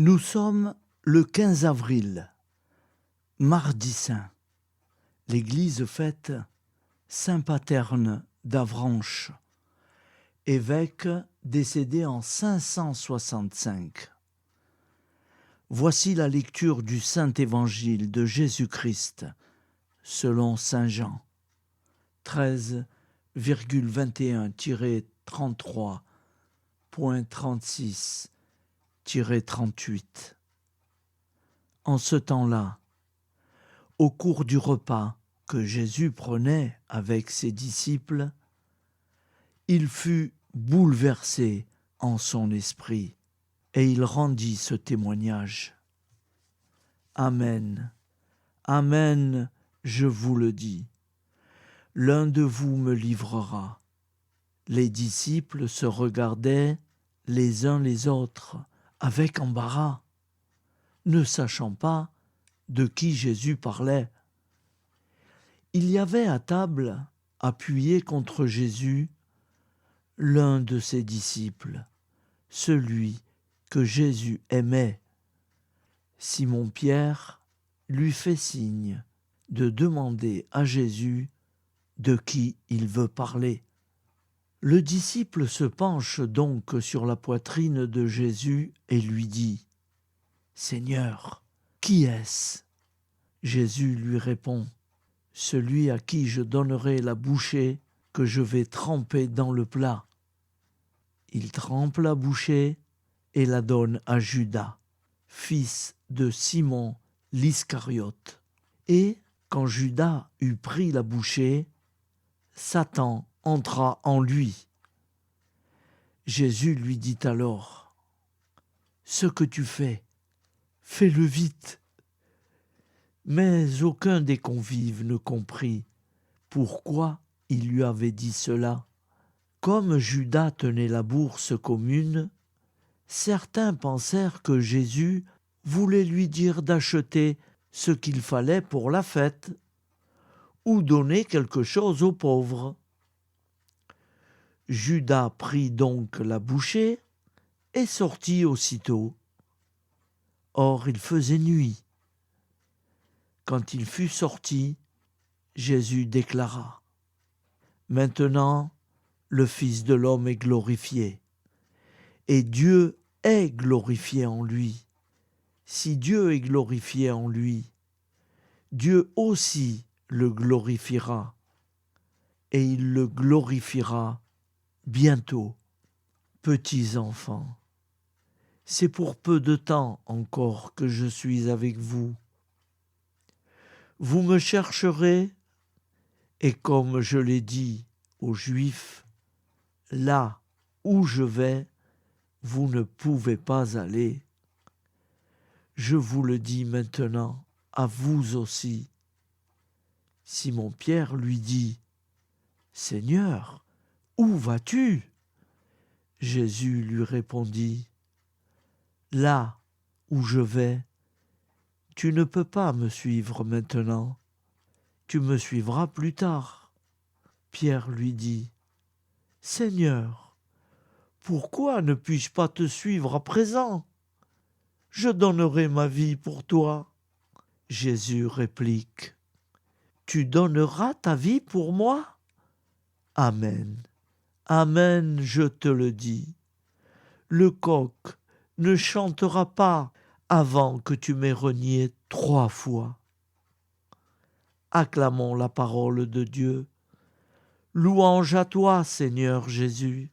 Nous sommes le 15 avril, mardi saint. L'Église fête Saint Paterne d'Avranches, évêque décédé en 565. Voici la lecture du Saint Évangile de Jésus-Christ, selon Saint Jean, 13,21-33.36-38. En ce temps-là, au cours du repas que Jésus prenait avec ses disciples, il fut bouleversé en son esprit et il rendit ce témoignage. Amen, Amen, je vous le dis, l'un de vous me livrera. Les disciples se regardaient les uns les autres avec embarras, ne sachant pas de qui Jésus parlait. Il y avait à table, appuyé contre Jésus, l'un de ses disciples, celui que Jésus aimait. Simon-Pierre lui fait signe de demander à Jésus de qui il veut parler. Le disciple se penche donc sur la poitrine de Jésus et lui dit « Seigneur, qui est-ce » Jésus lui répond « Celui à qui je donnerai la bouchée que je vais tremper dans le plat. » Il trempe la bouchée et la donne à Judas, fils de Simon l'Iscariote. Et quand Judas eut pris la bouchée, Satan entra en lui. Jésus lui dit alors « Ce que tu fais, fais-le vite. » Mais aucun des convives ne comprit pourquoi il lui avait dit cela. Comme Judas tenait la bourse commune, certains pensèrent que Jésus voulait lui dire d'acheter ce qu'il fallait pour la fête ou donner quelque chose aux pauvres. Judas prit donc la bouchée et sortit aussitôt. Or il faisait nuit. Quand il fut sorti, Jésus déclara « Maintenant, le Fils de l'homme est glorifié, et Dieu est glorifié en lui. Si Dieu est glorifié en lui, Dieu aussi le glorifiera, et il le glorifiera bientôt. Petits enfants, c'est pour peu de temps encore que je suis avec vous. Vous me chercherez, et comme je l'ai dit aux Juifs, là où je vais, vous ne pouvez pas aller. Je vous le dis maintenant, à vous aussi. Simon-Pierre lui dit, « Seigneur, où vas-tu » Jésus lui répondit, « Là où je vais, tu ne peux pas me suivre maintenant. Tu me suivras plus tard. » Pierre lui dit, « Seigneur, pourquoi ne puis-je pas te suivre à présent? Je donnerai ma vie pour toi. » Jésus réplique, « Tu donneras ta vie pour moi? Amen, amen, je te le dis. Le coq ne chantera pas avant que tu m'aies renié 3 fois. » Acclamons la parole de Dieu. Louange à toi, Seigneur Jésus.